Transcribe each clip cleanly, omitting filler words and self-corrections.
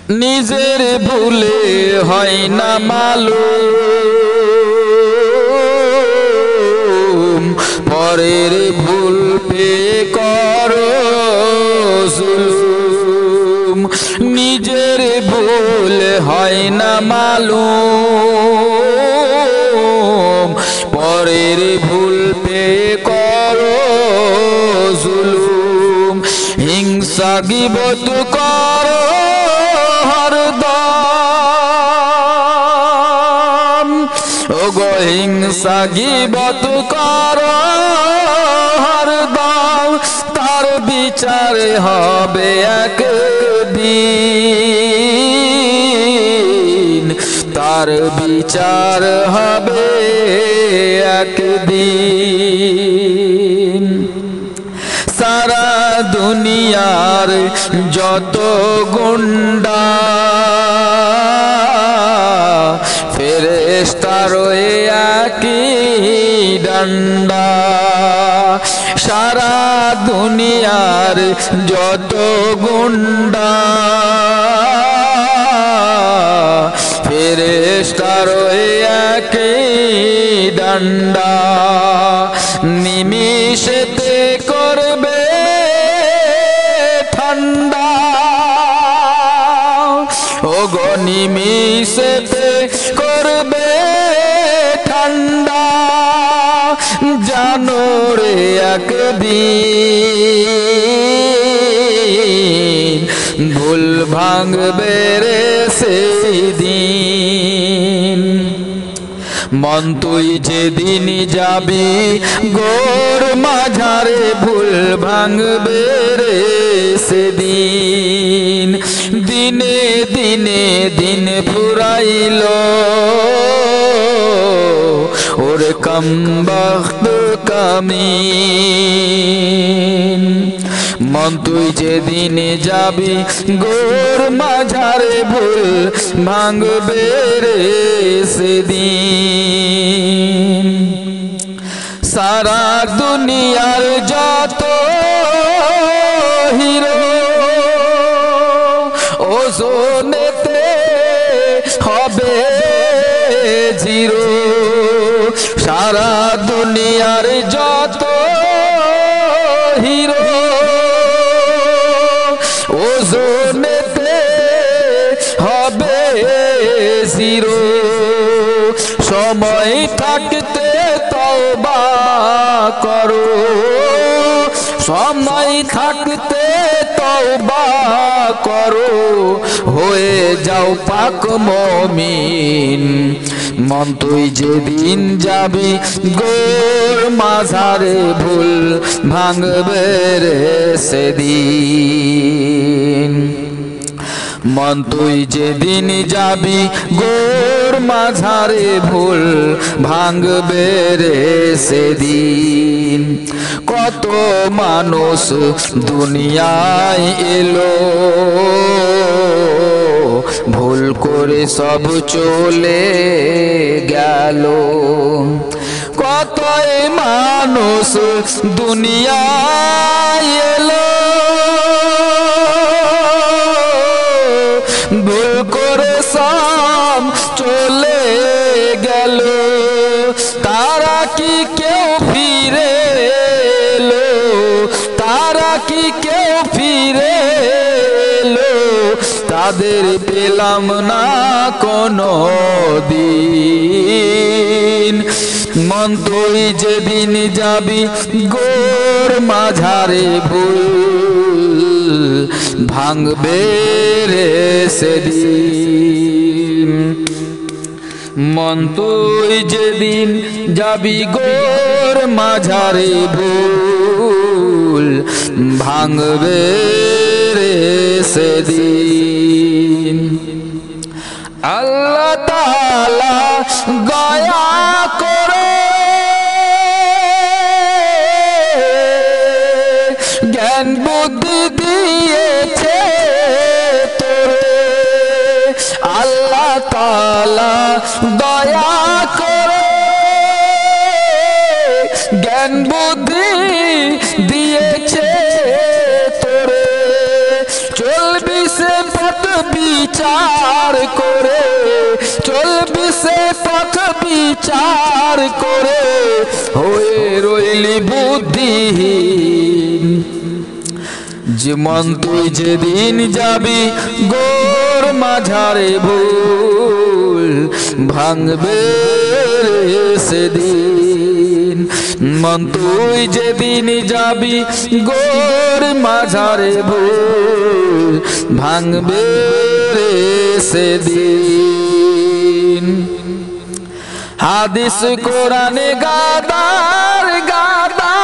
নিজের ভুলে হয় না মালুম, পরের ভুল পে করো জুলুম। নিজের ভুল হয় না মালুম, পরের ভুল পে করো জুলুম। হিংসা গীবত করো হরদম, ওগো হিংসা গীবত করো হরদম, তার বিচার হবে একদিন, তার বিচার হবে একদিন। সারা দুনিয়ার যত গুন্ডা ফেরেশতার একই ডান্ডা, সারা দুনিয়ার যত গুন্ডা ফেরেশতার একই ডান্ডা। নিমিষেতে করবে ঠান্ডা, ওগো নিমিষেতে করবে ঠান্ডা। জানো রে একদিন ভুল ভাঙবে রে সেই দিন। মন তুই যেদিন যাবি গোর মাঝারে ভুল ভাঙবে রে সেদিন। দিনে দিনে দিন ফুরাইল ওর কমবখ্ত কামিন। মন তুই যেদিন যাবি গোর মাঝারে ভুল ভাঙবে রে সেদিন। সারা দুনিয়ার যত হিরো ওজনেতে হবে জিরো, সারা দুনিয়ার যত হিরো ওজনেতে হবে জিরো। সময় থাকতে তওবা করো, সময় থাকতে তওবা করো, হয়ে যাও পাক মুমিন। মন তুই যেদিন যাবি গোর মাঝারে ভুল ভাঙবে রে সেদিন। মন তুই যেদিন যাবি গোর মাঝারে ভুল ভাঙবে রে সেদিন। কত মানুষ দুনিয়ায় এলো ভুল করে সব চলে গেল, কত মানুষ দুনিয়ায় এলো ভুল করে সব চলে গেল। তারা কি কেউ ফিরে এলো, তারা কি কেউ ফিরে এলো, তাদের পেলাম না কোনো দিন। মন তুই যেদিন যাবি গোর মাঝারে ভুল ভাঙবে রে সেদিন। মন তুই যেদিন যাবি গোর মাঝারে ভুল ভাঙবে রে সেদিন। আল্লাহ তাআলা দয়া করে জ্ঞান বুদ্ধি দিয়েছে তোরে, আল্লাহ তাআলা দয়া করে জ্ঞান বুদ্ধি দিয়েছে তোরে। চলবি সে পথ বিচার করে, চলবি সে পথ বিচার করে, হয়ে রইলি বুদ্ধিহীন। যেমন তুই যেদিন যাবি গোর মাঝারে ভুল, ভাঙবে সেদিন। মন তুই যেদিন যাবি গোর মাঝারে ভুল, ভাঙবে সেদিন। হাদিস কোরআনে গাদার গাদা,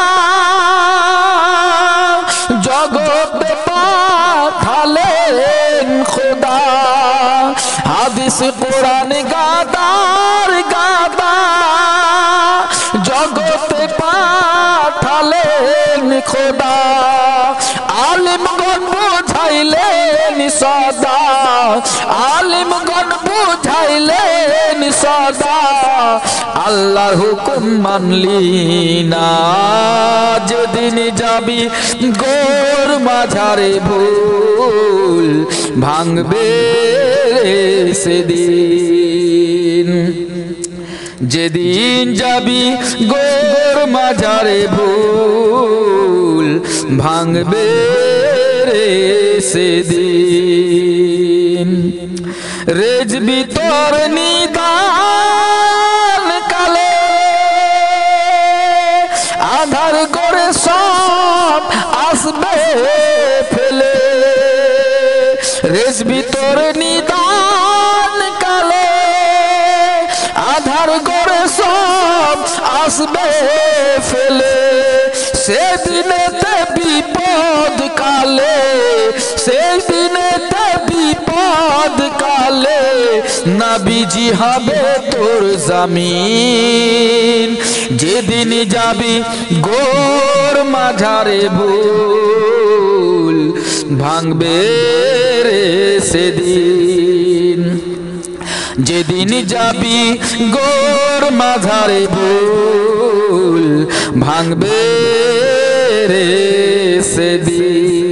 জগতে পাঠালেন খোদা। হাদিস কোরআন গাদার গাদা, জগতে পাঠালেন খোদা। আলিমগণ বুঝাইলেন সদা, আলিমগণ বুঝাইলেন সদা, আল্লাহর হুকুম মানলি না। যেদিন যাবি গোর মাঝারে ভুল, ভাঙবে সেদিন। যেদিন যাবি গোর মাঝারে ভুল, ভাঙবে সেদিন। রেজবি তোর নিদান কালে, আধার করে সব আসবে ফেলে। রেজবি তোর নিদান কালে, আধার করে সব আসবে ফেলে। সেদিনেতে বিপদ কালে, সেদিনেতে বিপদ কালে, নবীজি হবে তোর জামিন। যেদিন যাবি গোর মাঝারে ভুল, ভাঙবে সেদিন। যেদিন যাবি গোর মাঝারে ভুল, ভাঙবে সেদিন।